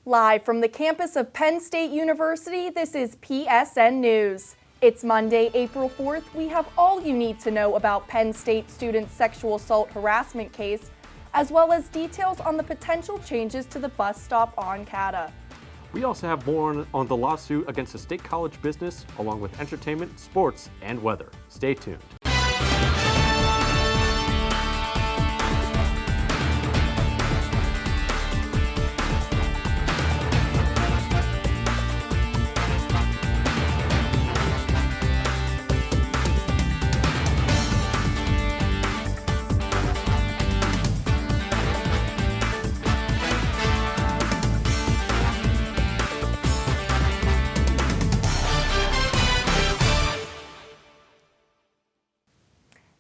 Live from the campus of Penn State University, this is PSN News. It's Monday, April 4th. We have all you need to know about Penn State student sexual assault harassment case, as well as details on the potential changes to the bus stop on CATA. We also have more on the lawsuit against the State College business, along with entertainment, sports, and weather. Stay tuned.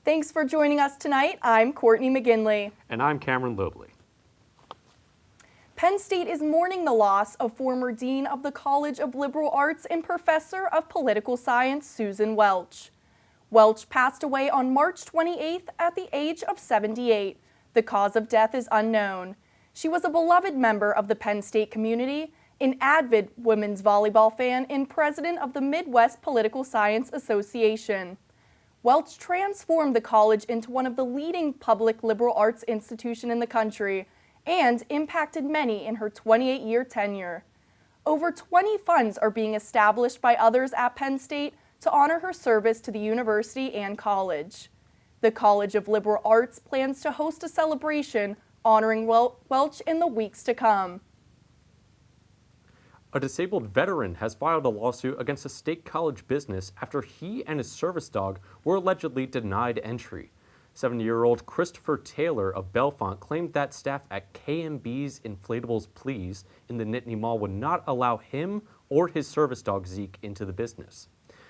Thanks for joining us tonight. I'm Courtney McGinley. And I'm Cameron Lobley. Penn State is mourning the loss of former Dean of the College of Liberal Arts and Professor of Political Science, Susan Welch. Welch passed away on March 28th at the age of 78. The cause of death is unknown. She was a beloved member of the Penn State community, an avid women's volleyball fan, and president of the Midwest Political Science Association. Welch transformed the college into one of the leading public liberal arts institutions in the country and impacted many in her 28-year tenure. Over 20 funds are being established by others at Penn State to honor her service to the university and college. The College of Liberal Arts plans to host a celebration honoring Welch in the weeks to come. A disabled veteran has filed a lawsuit against a State College business after he and his service dog were allegedly denied entry. 70-year-old Christopher Taylor of Bellefonte claimed that staff at KMB's Inflatables Please in the Nittany Mall would not allow him or his service dog Zeke into the business.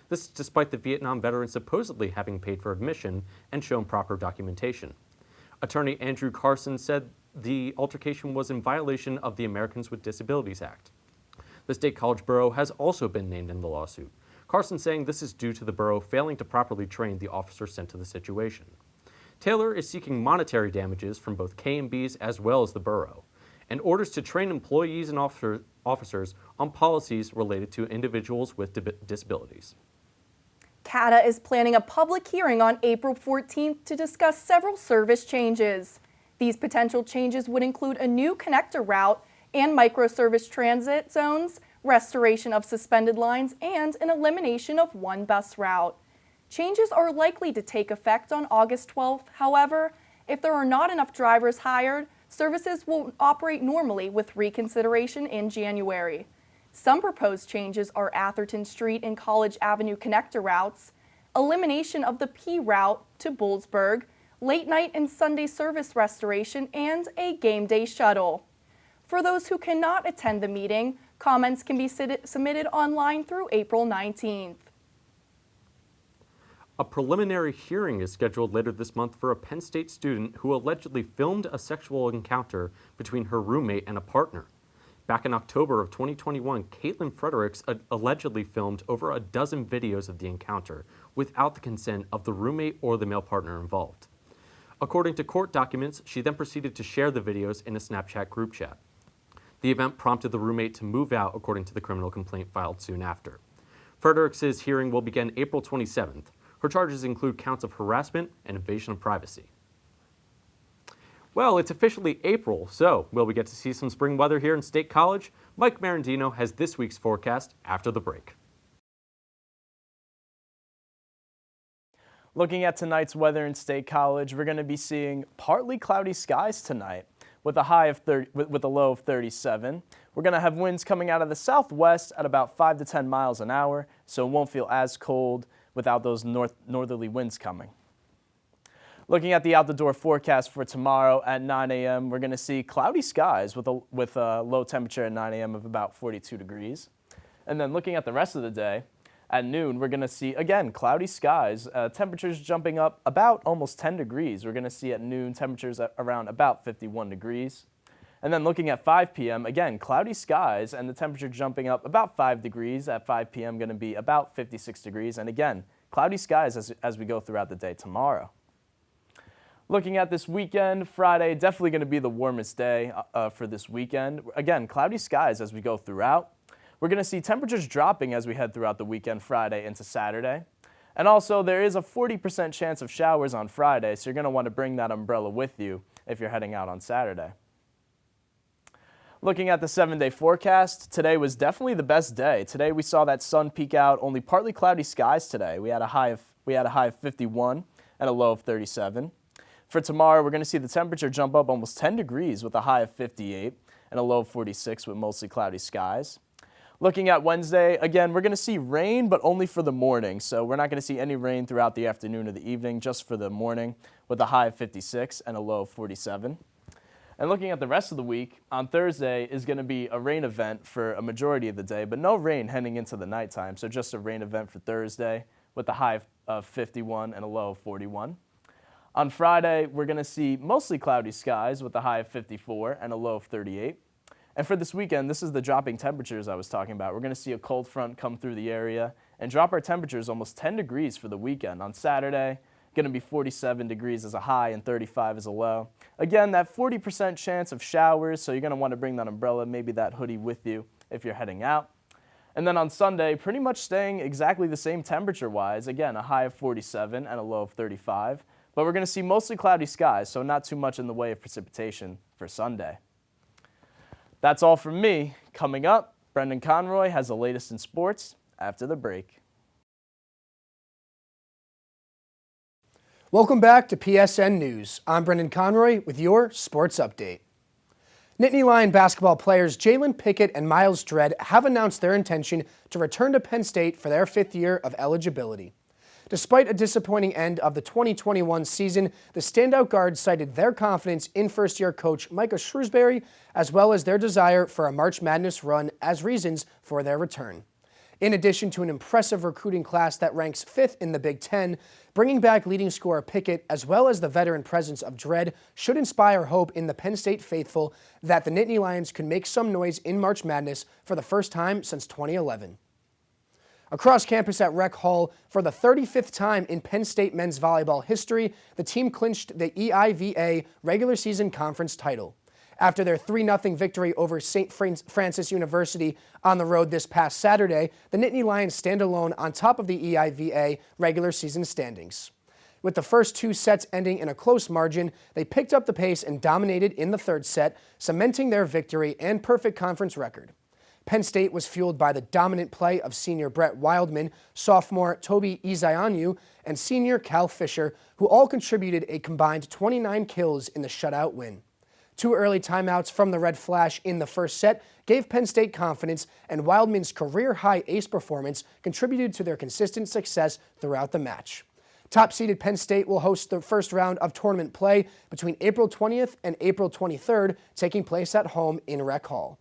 This despite the Vietnam veteran supposedly having paid for admission and shown proper documentation. Attorney Andrew Carson said the altercation was in violation of the Americans with Disabilities Act. The State College Borough has also been named in the lawsuit. Carson saying this is due to the borough failing to properly train the officers sent to the situation. Taylor is seeking monetary damages from both KMB's as well as the borough, and orders to train employees and officers on policies related to individuals with disabilities. CATA is planning a public hearing on April 14th to discuss several service changes. These potential changes would include a new connector route and microservice transit zones, restoration of suspended lines, and an elimination of one bus route. Changes are likely to take effect on August 12th. However, if there are not enough drivers hired, services will operate normally with reconsideration in January. Some proposed changes are Atherton Street and College Avenue connector routes, elimination of the P route to Bullsburg, late night and Sunday service restoration, and a game day shuttle. For those who cannot attend the meeting, comments can be submitted online through April 19th. A preliminary hearing is scheduled later this month for a Penn State student who allegedly filmed a sexual encounter between her roommate and a partner. Back in October of 2021, Caitlin Fredericks allegedly filmed over a dozen videos of the encounter without the consent of the roommate or the male partner involved. According to court documents, she then proceeded to share the videos in a Snapchat group chat. The event prompted the roommate to move out, according to the criminal complaint filed soon after. Fredericks' hearing will begin April 27th. Her charges include counts of harassment and invasion of privacy. Well, it's officially April, so will we get to see some spring weather here in State College? Mike Marandino has this week's forecast after the break. Looking at tonight's weather in State College, we're going to be seeing partly cloudy skies tonight with a low of 37. We're going to have winds coming out of the southwest at about 5 to 10 miles an hour, so it won't feel as cold without those northerly winds coming. Looking at the out-the-door forecast for tomorrow at 9 a.m., we're going to see cloudy skies with a low temperature at 9 a.m. of about 42 degrees. And then looking at the rest of the day, at noon, we're going to see, again, cloudy skies, temperatures jumping up about almost 10 degrees. We're going to see at noon temperatures at around about 51 degrees. And then looking at 5 p.m., again, cloudy skies and the temperature jumping up about 5 degrees. At 5 p.m., going to be about 56 degrees. And again, cloudy skies as we go throughout the day tomorrow. Looking at this weekend, Friday, definitely going to be the warmest day for this weekend. Again, cloudy skies as we go throughout. We're going to see temperatures dropping as we head throughout the weekend, Friday into Saturday. And also, there is a 40% chance of showers on Friday, so you're going to want to bring that umbrella with you if you're heading out on Saturday. Looking at the 7-day forecast, today was definitely the best day. Today we saw that sun peek out, only partly cloudy skies today. We had a high of 51 and a low of 37. For tomorrow, we're going to see the temperature jump up almost 10 degrees with a high of 58 and a low of 46 with mostly cloudy skies. Looking at Wednesday, again, we're going to see rain, but only for the morning. So we're not going to see any rain throughout the afternoon or the evening, just for the morning with a high of 56 and a low of 47. And looking at the rest of the week, on Thursday is going to be a rain event for a majority of the day, but no rain heading into the nighttime. So just a rain event for Thursday with a high of 51 and a low of 41. On Friday, we're going to see mostly cloudy skies with a high of 54 and a low of 38. And for this weekend, this is the dropping temperatures I was talking about. We're going to see a cold front come through the area and drop our temperatures almost 10 degrees for the weekend. On Saturday, going to be 47 degrees as a high and 35 as a low. Again, that 40% chance of showers, so you're going to want to bring that umbrella, maybe that hoodie with you if you're heading out. And then on Sunday, pretty much staying exactly the same temperature-wise. Again, a high of 47 and a low of 35. But we're going to see mostly cloudy skies, so not too much in the way of precipitation for Sunday. That's all from me. Coming up, Brendan Conroy has the latest in sports after the break. Welcome back to PSN News. I'm Brendan Conroy with your sports update. Nittany Lion basketball players Jalen Pickett and Miles Dredd have announced their intention to return to Penn State for their 5th year of eligibility. Despite a disappointing end of the 2021 season, the standout guards cited their confidence in first-year coach Micah Shrewsbury, as well as their desire for a March Madness run as reasons for their return. In addition to an impressive recruiting class that ranks 5th in the Big Ten, bringing back leading scorer Pickett as well as the veteran presence of Dredd should inspire hope in the Penn State faithful that the Nittany Lions could make some noise in March Madness for the first time since 2011. Across campus at Rec Hall, for the 35th time in Penn State men's volleyball history, the team clinched the EIVA regular season conference title. After their 3-0 victory over St. Francis University on the road this past Saturday, the Nittany Lions stand alone on top of the EIVA regular season standings. With the first 2 sets ending in a close margin, they picked up the pace and dominated in the 3rd set, cementing their victory and perfect conference record. Penn State was fueled by the dominant play of senior Brett Wildman, sophomore Toby Izayanu, and senior Cal Fisher, who all contributed a combined 29 kills in the shutout win. 2 early timeouts from the Red Flash in the first set gave Penn State confidence, and Wildman's career-high ace performance contributed to their consistent success throughout the match. Top-seeded Penn State will host the first round of tournament play between April 20th and April 23rd, taking place at home in Rec Hall.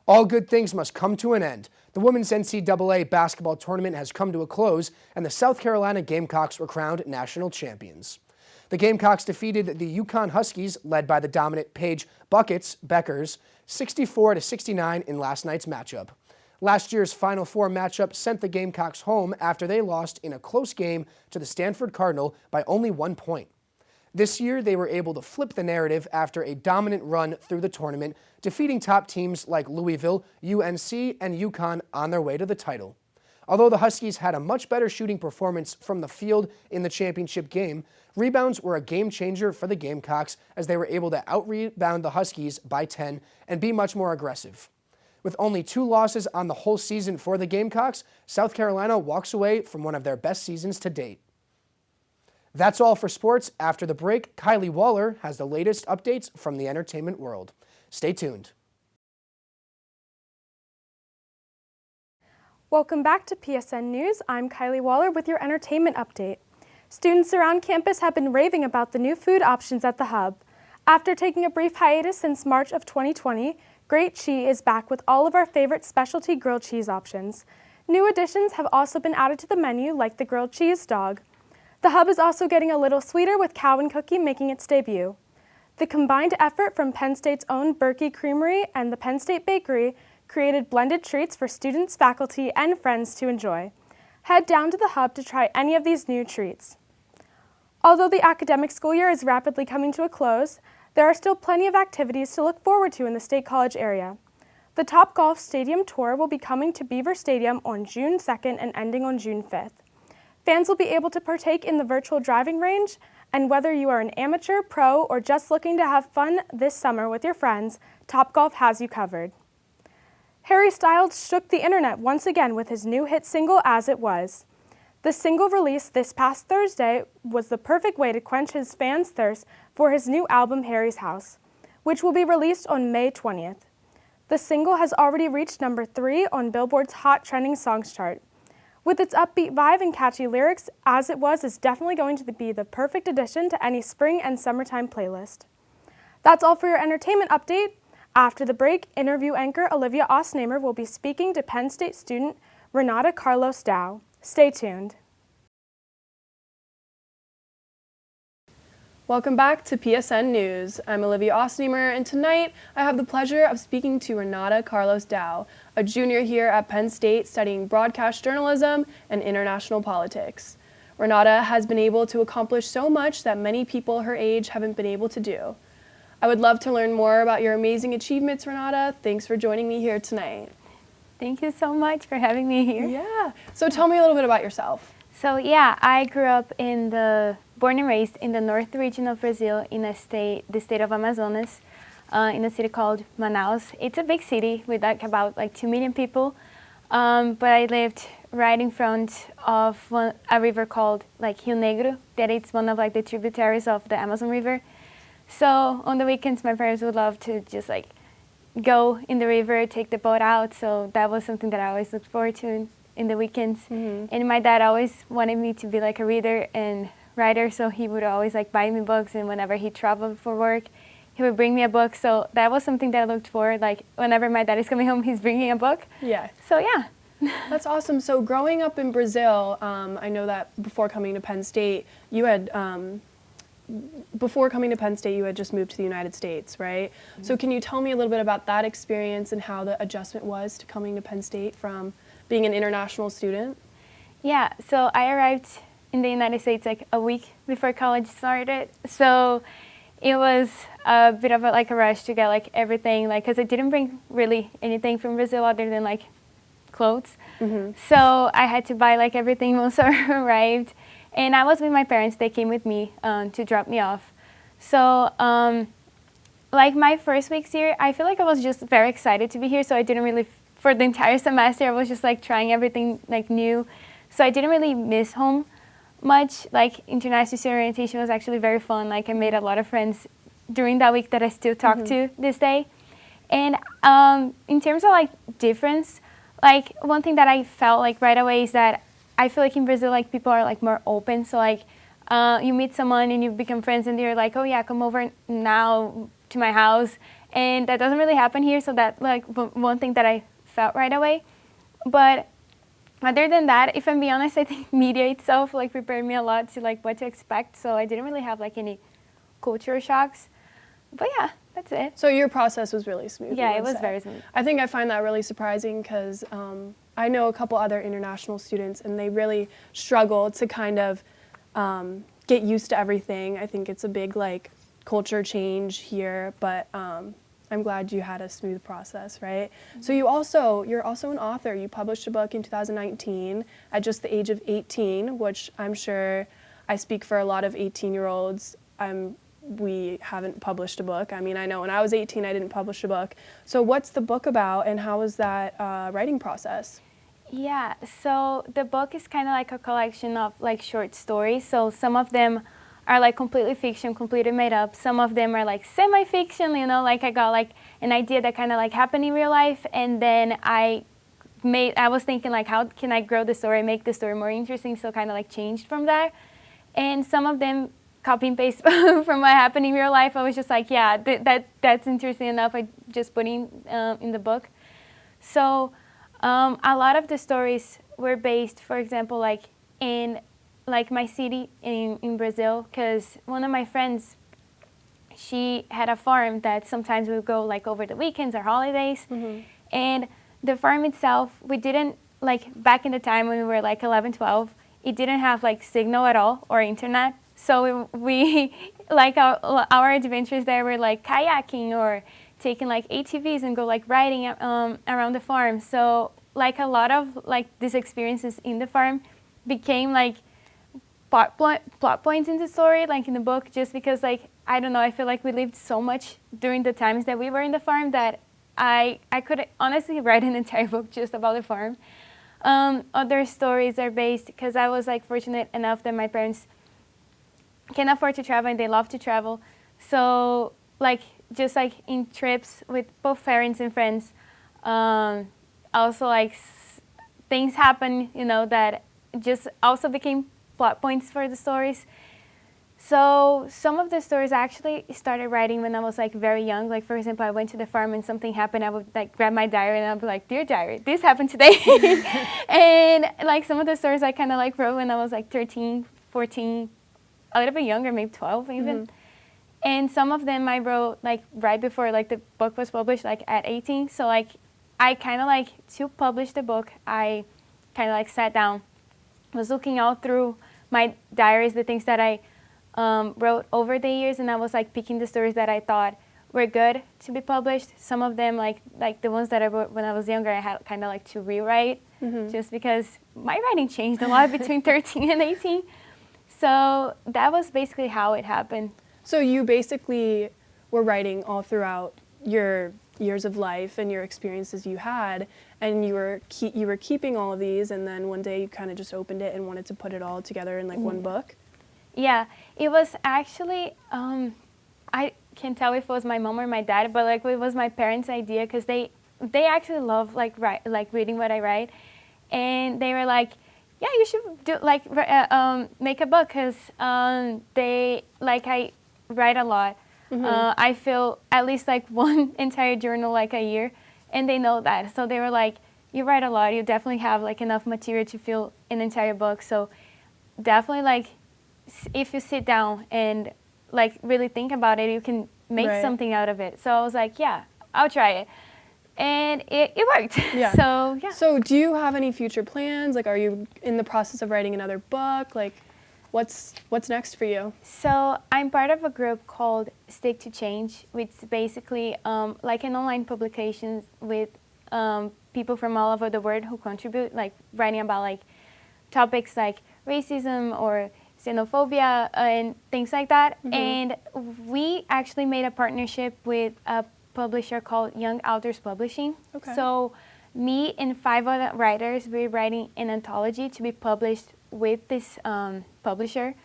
All good things must come to an end. The women's NCAA basketball tournament has come to a close, and the South Carolina Gamecocks were crowned national champions. The Gamecocks defeated the UConn Huskies, led by the dominant Paige Beckers, 64-69 in last night's matchup. Last year's Final Four matchup sent the Gamecocks home after they lost in a close game to the Stanford Cardinal by only 1 point. This year, they were able to flip the narrative after a dominant run through the tournament, defeating top teams like Louisville, UNC, and UConn on their way to the title. Although the Huskies had a much better shooting performance from the field in the championship game, rebounds were a game changer for the Gamecocks as they were able to out-rebound the Huskies by 10 and be much more aggressive. With only 2 losses on the whole season for the Gamecocks, South Carolina walks away from one of their best seasons to date. That's all for sports. After the break, Kylie Waller has the latest updates from the entertainment world. Stay tuned. Welcome back to PSN News. I'm Kylie Waller with your entertainment update. Students around campus have been raving about the new food options at the Hub. After taking a brief hiatus since March of 2020, Great Cheese is back with all of our favorite specialty grilled cheese options. New additions have also been added to the menu, like the grilled cheese dog. The Hub is also getting a little sweeter with Cow & Cookie making its debut. The combined effort from Penn State's own Berkey Creamery and the Penn State Bakery created blended treats for students, faculty, and friends to enjoy. Head down to the Hub to try any of these new treats. Although the academic school year is rapidly coming to a close, there are still plenty of activities to look forward to in the State College area. The Topgolf Stadium Tour will be coming to Beaver Stadium on June 2nd and ending on June 5th. Fans will be able to partake in the virtual driving range, and whether you are an amateur, pro, or just looking to have fun this summer with your friends, Topgolf has you covered. Harry Styles shook the internet once again with his new hit single, As It Was. The single released this past Thursday was the perfect way to quench his fans' thirst for his new album, Harry's House, which will be released on May 20th. The single has already reached number 3 on Billboard's Hot Trending Songs chart. With its upbeat vibe and catchy lyrics, As It Was is definitely going to be the perfect addition to any spring and summertime playlist. That's all for your entertainment update. After the break, interview anchor Olivia Osnamer will be speaking to Penn State student Renata Carlos Dow. Stay tuned. Welcome back to PSN News. I'm Olivia Osnamer, and tonight I have the pleasure of speaking to Renata Carlos Dow, a junior here at Penn State studying broadcast journalism and international politics. Renata has been able to accomplish so much that many people her age haven't been able to do. I would love to learn more about your amazing achievements, Renata. Thanks for joining me here tonight. Thank you so much for having me here. Yeah. So tell me a little bit about yourself. So yeah, I grew up born and raised in the north region of Brazil in the state of Amazonas, in a city called Manaus. It's a big city with about 2 million people, but I lived right in front of a river called Rio Negro, that it's one of the tributaries of the Amazon River. So on the weekends, my parents would love to just go in the river, take the boat out. So that was something that I always looked forward to in the weekends. Mm-hmm. And my dad always wanted me to be a reader and writer, so he would always buy me books, and whenever he traveled for work, he would bring me a book. So that was something that I looked forward, whenever my dad is coming home, he's bringing a book. Yeah. So yeah. That's awesome. So growing up in Brazil, I know that before coming to Penn State, you had just moved to the United States, right? Mm-hmm. So can you tell me a little bit about that experience and how the adjustment was to coming to Penn State from being an international student? Yeah, so I arrived in the United States a week before college started. So it was a bit of a rush to get everything, because I didn't bring really anything from Brazil other than clothes. Mm-hmm. So I had to buy everything once I arrived. And I was with my parents. They came with me to drop me off. So my first weeks here, I feel I was just very excited to be here. So I didn't really, for the entire semester, I was just trying everything new. So I didn't really miss home much. International student orientation was actually very fun. I made a lot of friends during that week that I still talk mm-hmm. to this day. And in terms of difference, one thing that I felt right away is that I feel in Brazil, people are more open. So you meet someone and you become friends, and they're oh yeah, come over now to my house. And that doesn't really happen here. So that one thing that I felt right away. But other than that, if I'm being honest, I think media itself prepared me a lot to what to expect. So I didn't really have any culture shocks. But yeah, that's it. So your process was really smooth. Yeah, it was very smooth. I think I find that really surprising because I know a couple other international students, and they really struggle to kind of get used to everything. I think it's a big culture change here, but I'm glad you had a smooth process, right? Mm-hmm. So you're also an author. You published a book in 2019 at just the age of 18, which I'm sure I speak for a lot of 18-year-olds. We haven't published a book. I mean, I know when I was 18, I didn't publish a book. So what's the book about, and how was that writing process? Yeah, so the book is kind of a collection of short stories. So some of them are completely fiction, completely made up. Some of them are semi-fiction, I got an idea that kind of happened in real life, and then I was thinking how can I grow the story, make the story more interesting, so kind of changed from there. And some of them copy and paste from what happened in real life. I was just yeah, that's interesting enough. I just put in the book. So a lot of the stories were based, for example, in my city in Brazil, because one of my friends, she had a farm that sometimes we would go over the weekends or holidays. Mm-hmm. And the farm itself, we didn't, back in the time when we were 11, 12, it didn't have signal at all or internet. So we like our adventures there were like kayaking or taking like ATVs and go like riding around the farm. So like a lot of like these experiences in the farm became like plot points in the story, like in the book, just because like, I don't know, I feel like we lived so much during the times that we were in the farm that I could honestly write an entire book just about the farm. Other stories are based, because I was like fortunate enough that my parents can afford to travel and they love to travel. So like just like in trips with both parents and friends, also like things happen, you know, that just also became plot points for the stories. So some of the stories I actually started writing when I was like very young. Like for example, I went to the farm and something happened. I would like grab my diary and I'd be like, "Dear diary, this happened today." And like some of the stories I kind of like wrote when I was like 13, 14, a little bit younger, maybe 12 even. Mm-hmm. And some of them I wrote like right before like the book was published, like at 18. So like I kind of like, to publish the book, I kind of like sat down, was looking all through my diaries, the things that I wrote over the years, and I was like picking the stories that I thought were good to be published. Some of them, like the ones that I wrote when I was younger, I had kind of like to rewrite, just because my writing changed a lot between 13 and 18. So that was basically how it happened. So you basically were writing all throughout your years of life and your experiences you had, and you were keeping all of these, and then one day you kind of just opened it and wanted to put it all together in like one book? Yeah, it was actually, I can't tell if it was my mom or my dad, but like it was my parents' idea, because they actually love like reading what I write, and they were like, "Yeah, you should do like make a book," because they like I write a lot. I fill at least like one entire journal like a year, and they know that. So they were like, "You write a lot. You definitely have like enough material to fill an entire book. So definitely like if you sit down and like really think about it, you can make something out of it." So I was like, "Yeah, I'll try it." And it worked. Yeah. So yeah. So do you have any future plans? Like, are you in the process of writing another book? Like, what's next for you? So I'm part of a group called Stick to Change, which is basically like an online publication with people from all over the world who contribute, like writing about like topics like racism or xenophobia and things like that. And we actually made a partnership with a publisher called Young Authors Publishing. Okay. So me and 5 other writers, we're writing an anthology to be published with this publisher.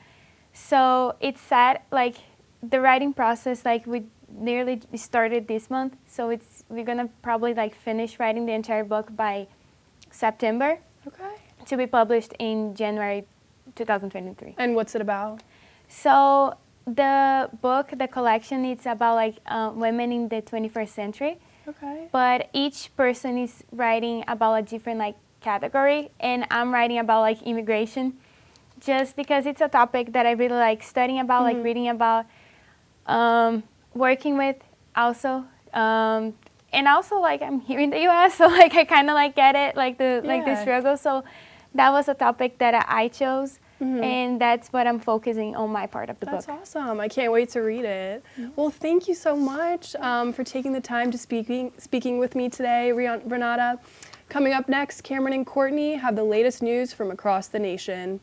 So it's sad, like the writing process, like we nearly started this month. So we're gonna probably like finish writing the entire book by September. Okay. To be published in January 2023. And what's it about? So the book, the collection, it's about like women in the 21st century. Okay. But each person is writing about a different like category, and I'm writing about like immigration, just because it's a topic that I really like studying about, like reading about, working with also, and also like I'm here in the U.S., so like I kind of like get it, like the struggle. So that was a topic that I chose. And that's what I'm focusing on my part of the book. That's awesome. I can't wait to read it. Well, thank you so much for taking the time to speaking with me today, Renata. Coming up next, Cameron and Courtney have the latest news from across the nation.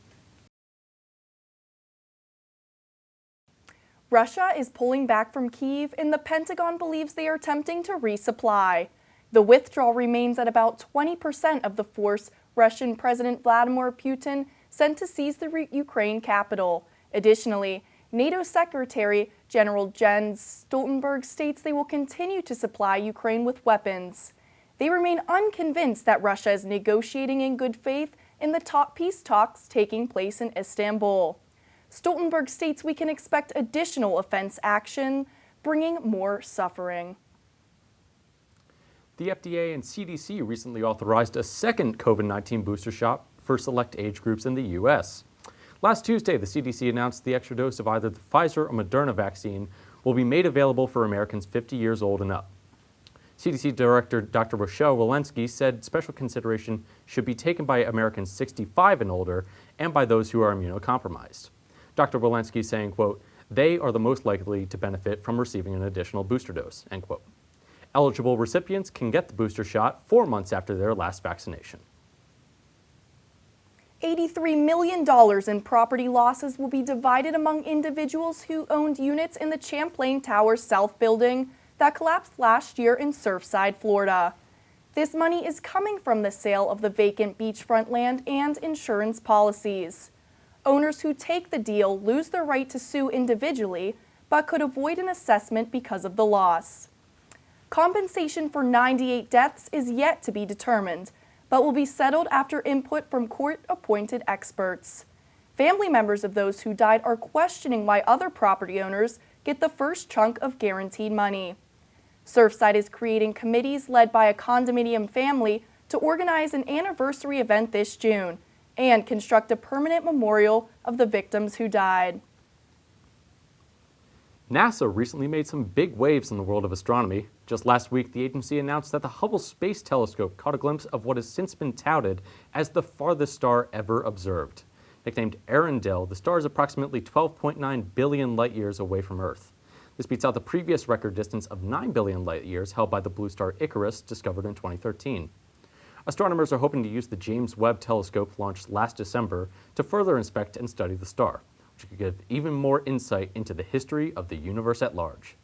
Russia is pulling back from Kyiv, and the Pentagon believes they are attempting to resupply. The withdrawal remains at about 20% of the force Russian President Vladimir Putin sent to seize the Ukraine capital. Additionally, NATO Secretary General Jens Stoltenberg states they will continue to supply Ukraine with weapons. They remain unconvinced that Russia is negotiating in good faith in the peace talks taking place in Istanbul. Stoltenberg states we can expect additional offense action, bringing more suffering. The FDA and CDC recently authorized a second COVID-19 booster shot for select age groups in the U.S. Last Tuesday, the CDC announced the extra dose of either the Pfizer or Moderna vaccine will be made available for Americans 50 years old and up. CDC Director Dr. Rochelle Walensky said special consideration should be taken by Americans 65 and older and by those who are immunocompromised. Dr. Walensky saying, quote, "They are the most likely to benefit from receiving an additional booster dose," end quote. Eligible recipients can get the booster shot 4 months after their last vaccination. $83 million in property losses will be divided among individuals who owned units in the Champlain Towers South building that collapsed last year in Surfside, Florida. This money is coming from the sale of the vacant beachfront land and insurance policies. Owners who take the deal lose their right to sue individually, but could avoid an assessment because of the loss. Compensation for 98 deaths is yet to be determined, but will be settled after input from court-appointed experts. Family members of those who died are questioning why other property owners get the first chunk of guaranteed money. Surfside is creating committees led by a condominium family to organize an anniversary event this June and construct a permanent memorial of the victims who died. NASA recently made some big waves in the world of astronomy. Just last week, the agency announced that the Hubble Space Telescope caught a glimpse of what has since been touted as the farthest star ever observed. Nicknamed Arendelle, the star is approximately 12.9 billion light-years away from Earth. This beats out the previous record distance of 9 billion light-years held by the blue star Icarus, discovered in 2013. Astronomers are hoping to use the James Webb Telescope launched last December to further inspect and study the star, which could give even more insight into the history of the universe at large.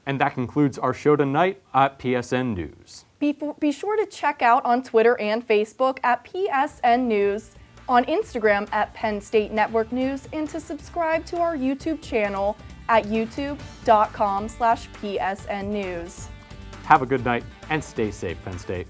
And that concludes our show tonight at PSN News. Be sure to check out on Twitter and Facebook at PSN News, on Instagram at Penn State Network News, and to subscribe to our YouTube channel at youtube.com/PSN News. Have a good night and stay safe, Penn State.